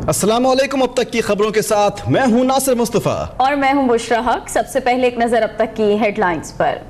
अस्सलामुअलैकुम। अब तक की खबरों के साथ मैं हूं नासिर मुस्तफा और मैं हूं बुशरा हक। सबसे पहले एक नजर अब तक की हेडलाइंस पर।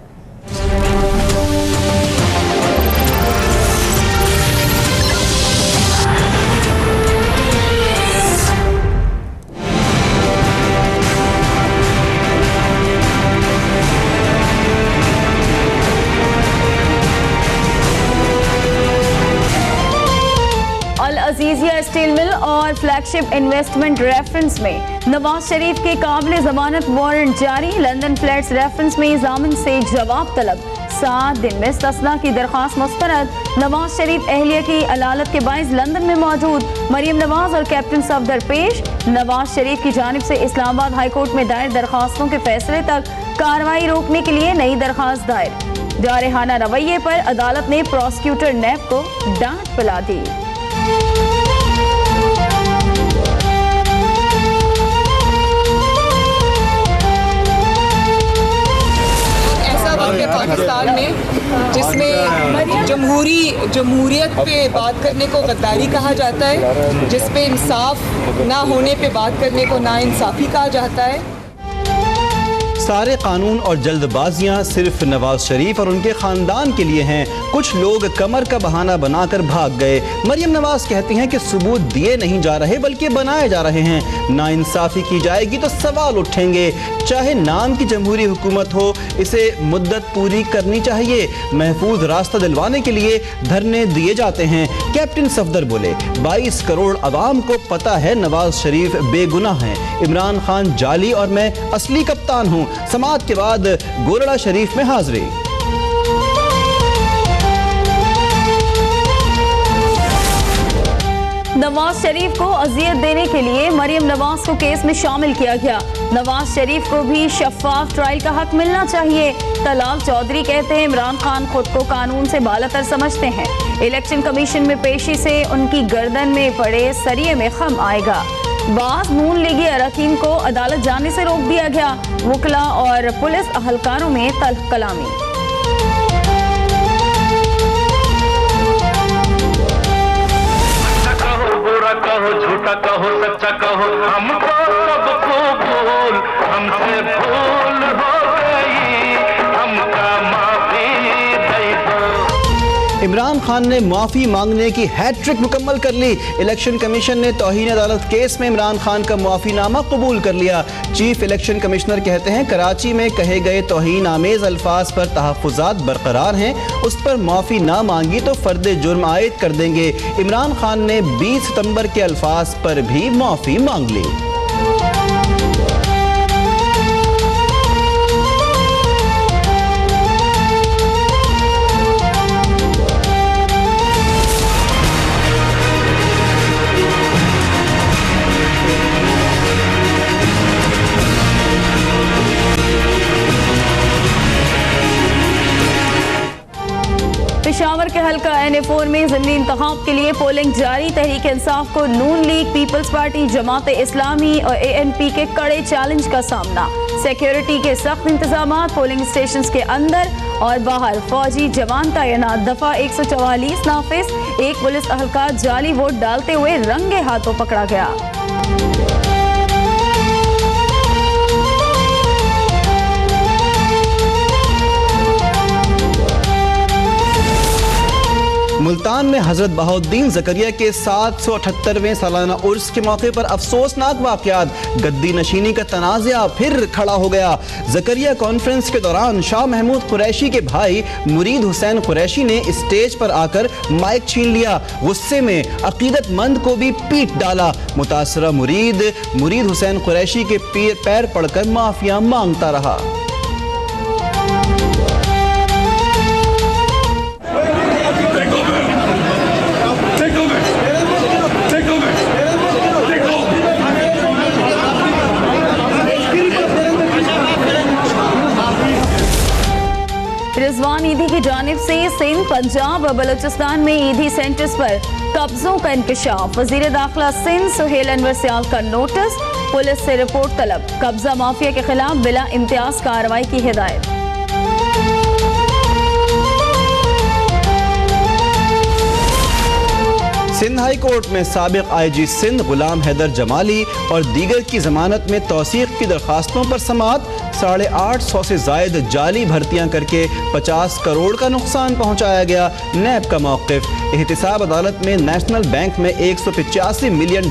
अजीजिया स्टील मिल और फ्लैगशिप इन्वेस्टमेंट रेफरेंस में नवाज शरीफ के काबिल जमानत वारंट जारी। लंदन फ्लैट्स रेफरेंस में जामिन से जवाब तलब। 7 दिन में इस्तिस्ना की दरख्वास्त मुस्तरद। नवाज शरीफ अहलिया की अदालत के बाइस लंदन में मौजूद। मरियम नवाज और कैप्टन सफदर पेश। नवाज शरीफ की जानिब से इस्लामाबाद हाईकोर्ट में दायर दरखास्तों के फैसले तक कार्रवाई रोकने के लिए नई दरखास्त दायर। जारहाना रवैये पर अदालत ने प्रोसिक्यूटर नैब को डांट पिला दी। पाकिस्तान में जिसमें जमहूरियत पे बात करने को गद्दारी कहा जाता है, जिस पे इंसाफ ना होने पे बात करने को नाइंसाफी कहा जाता है। सारे कानून और जल्दबाजियां सिर्फ नवाज शरीफ और उनके खानदान के लिए हैं। कुछ लोग कमर का बहाना बनाकर भाग गए। मरियम नवाज कहती हैं कि सबूत दिए नहीं जा रहे बल्कि बनाए जा रहे हैं। नाइंसाफी की जाएगी तो सवाल उठेंगे। चाहे नाम की जमहूरी हुकूमत हो, इसे मुद्दत पूरी करनी चाहिए। महफूज रास्ता दिलवाने के लिए धरने दिए जाते हैं। कैप्टन सफदर बोले, 22 करोड़ अवाम को पता है नवाज शरीफ बेगुनाह हैं। इमरान खान जाली और मैं असली कप्तान हूँ। समाअत के बाद गोलड़ा शरीफ में हाजिरी। नवाज शरीफ को अजियत देने के लिए मरियम नवाज को केस में शामिल किया गया। नवाज शरीफ को भी शफाफ ट्रायल का हक मिलना चाहिए। तलाल चौधरी कहते हैं इमरान खान खुद को कानून से बालातर समझते हैं। इलेक्शन कमीशन में पेशी से उनकी गर्दन में पड़े सरिये में खम आएगा। बाज नून लीगी अरकान को अदालत जाने से रोक दिया गया। वकला और पुलिस अहलकारों में तल्ख कलामी। कहो झूठा कहो सच्चा कहो, हमको सबको भूल, हमसे भूल हो गई, हमका माफी दे दो। इमरान खान ने माफी मांगने की हैट्रिक मुकम्मल कर ली। इलेक्शन कमीशन ने तौहीन अदालत केस में इमरान खान का माफीनामा कबूल कर लिया। चीफ इलेक्शन कमिश्नर कहते हैं कराची में कहे गए तौहीन आमेज अल्फाज पर तहफ़्फ़ुज़ात बरकरार हैं। उस पर माफी ना मांगी तो फर्द जुर्म आयद कर देंगे। इमरान खान ने 20 सितंबर के अल्फाज पर भी माफी मांग ली। पेशावर के हल्का NA4 में ज़िमनी इंतखाब के लिए पोलिंग जारी। तहरीक इंसाफ को नून league, peoples party, Jamaat Islami और ANP के कड़े चैलेंज का सामना। सिक्योरिटी के सख्त इंतजामात पोलिंग स्टेशन के अंदर और बाहर। फौजी जवान तैनात। दफा 144 नाफिज। एक पुलिस अहलकार जाली वोट डालते हुए रंगे हाथों पकड़ा गया। मुल्तान में हजरत बहाउद्दीन ज़करिया के 778वें सालाना उर्स के मौके पर अफसोसनाक वाक़यात। गद्दी नशीनी का तनाज़ा फिर खड़ा हो गया। ज़करिया कॉन्फ्रेंस के दौरान शाह महमूद कुरैशी के भाई मुरीद हुसैन कुरैशी ने स्टेज पर आकर माइक छीन लिया। गुस्से में अकीदतमंद को भी पीट डाला। मुतासरा मुरीद हुसैन कुरैशी के पैर पड़कर माफिया मांगता रहा। रिजवान ईदी की जानिब से सिंध, पंजाब और बलूचिस्तान में ईदी सेंटर्स पर कब्जों का इंकशाफ। वजीर दाखिला सिंध सुहेल अनवर सियाल का नोटिस। पुलिस से रिपोर्ट तलब। कब्जा माफिया के खिलाफ बिला इम्तियाज कार्रवाई की हिदायत। सिंध हाई कोर्ट में साबिक IG सिंध गुलाम हैदर जमाली और दीगर की जमानत में तौसीक की दरखास्तों पर समाअत। 850 से जायद जाली भर्तियां करके 50 करोड़ का नुकसान पहुंचाया गया। नैब का मौक़िफ़। एहतिसाब अदालत में नेशनल बैंक में $185 मिलियन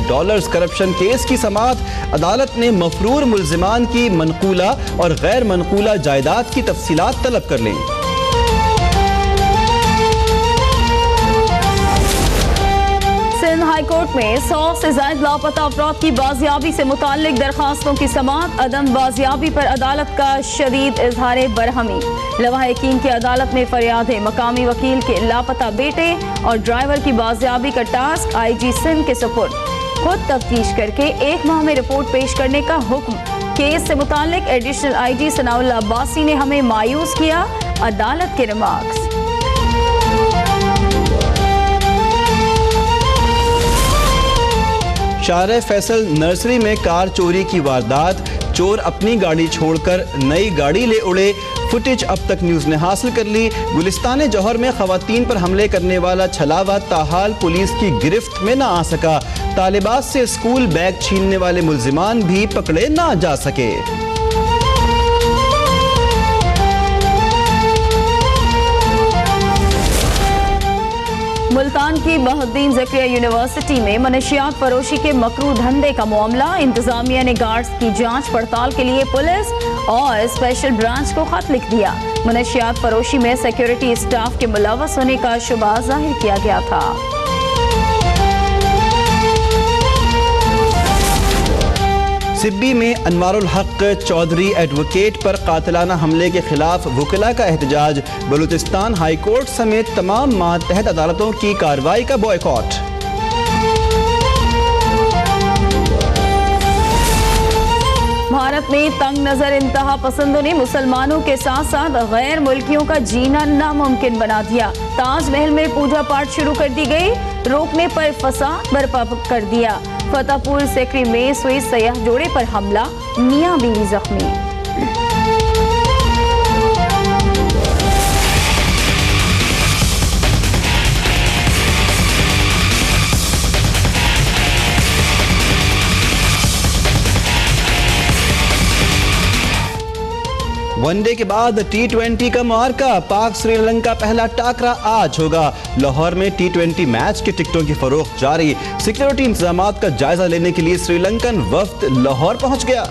करप्शन केस की समाअत। अदालत ने मफरूर मुल्जिमान की मनकूला और गैर मनकूला जायदाद की तफसीलात तलब कर लें। सिंध हाई कोर्ट में 100 से ज्यादा लापता अफराद की बाजियाबी से मुताल्लिक दरखास्तों की समाअत। अदम बाजियाबी पर अदालत का शदीद इजहार बरहमी। लवाहिकीन की अदालत में फरियादें। मकामी वकील के लापता बेटे और ड्राइवर की बाजियाबी का टास्क IG सिंध के सुपुर्द। खुद तफ्तीश करके 1 माह में रिपोर्ट पेश करने का हुक्म। केस से मुताल्लिक एडिशनल IG सनाउल्लाह अब्बासी ने हमें मायूस किया। अदालत के रिमार्क्स। शारे फैसल नर्सरी में कार चोरी की वारदात। चोर अपनी गाड़ी छोड़कर नई गाड़ी ले उड़े। फुटेज अब तक न्यूज़ ने हासिल कर ली। गुलिस्तान जौहर में खवातीन पर हमले करने वाला छलावा ताहाल पुलिस की गिरफ्त में ना आ सका। तालिबात से स्कूल बैग छीनने वाले मुल्जिमान भी पकड़े ना जा सके। मुल्तान की बहाउद्दीन ज़करिया यूनिवर्सिटी में मनशियात फरोशी के मकरू धंधे का मामला। इंतजामिया ने गार्ड्स की जांच पड़ताल के लिए पुलिस और स्पेशल ब्रांच को खत लिख दिया। मनशियात फरोशी में सिक्योरिटी स्टाफ के मुलव्वस होने का शुबा जाहिर किया गया था। सिब्बी में अनवारुल हक चौधरी एडवोकेट पर कातिलाना हमले के खिलाफ वकिला का एहतजाज। बलूचिस्तान हाई कोर्ट समेत तमाम मातहत अदालतों की कार्रवाई का बॉयकॉट। भारत में तंग नजर इंतहा पसंदों ने मुसलमानों के साथ साथ गैर मुल्कियों का जीना नामुमकिन बना दिया। ताजमहल में पूजा पाठ शुरू कर दी गई। रोकने पर फसाद बर्पा कर दिया। फतेहपुर सेक्री में स्विस सयाह जोड़े पर हमला। मियां बीवी जख्मी। वनडे के बाद T20 का मार्का। पाक श्रीलंका पहला टाकरा आज होगा। लाहौर में T20 मैच के टिकटों की फरोख्त जारी। सिक्योरिटी इंतजामात का जायजा लेने के लिए श्रीलंकन वफ्द लाहौर पहुंच गया।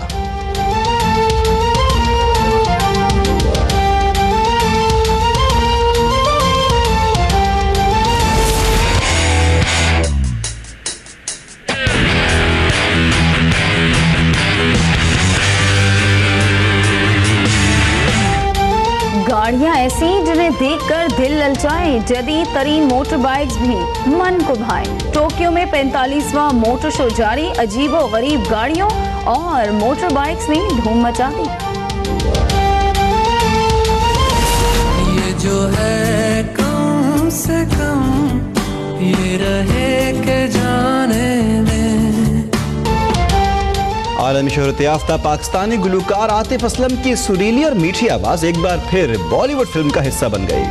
गाड़ियां ऐसी जिन्हें देखकर दिल ललचाए। जदीद तरीन मोटर बाइक्स भी मन को भाए। टोक्यो में 45वां मोटर शो जारी। अजीबो गरीब गाड़ियों और मोटर बाइक्स ने धूम मचा दी। ये जो है कम से कम ये रहे के जाने में। आलमी शोहरत याफ्ता पाकिस्तानी गुलूकार आतिफ असलम की सुरीली और मीठी आवाज एक बार फिर बॉलीवुड फिल्म का हिस्सा बन गई।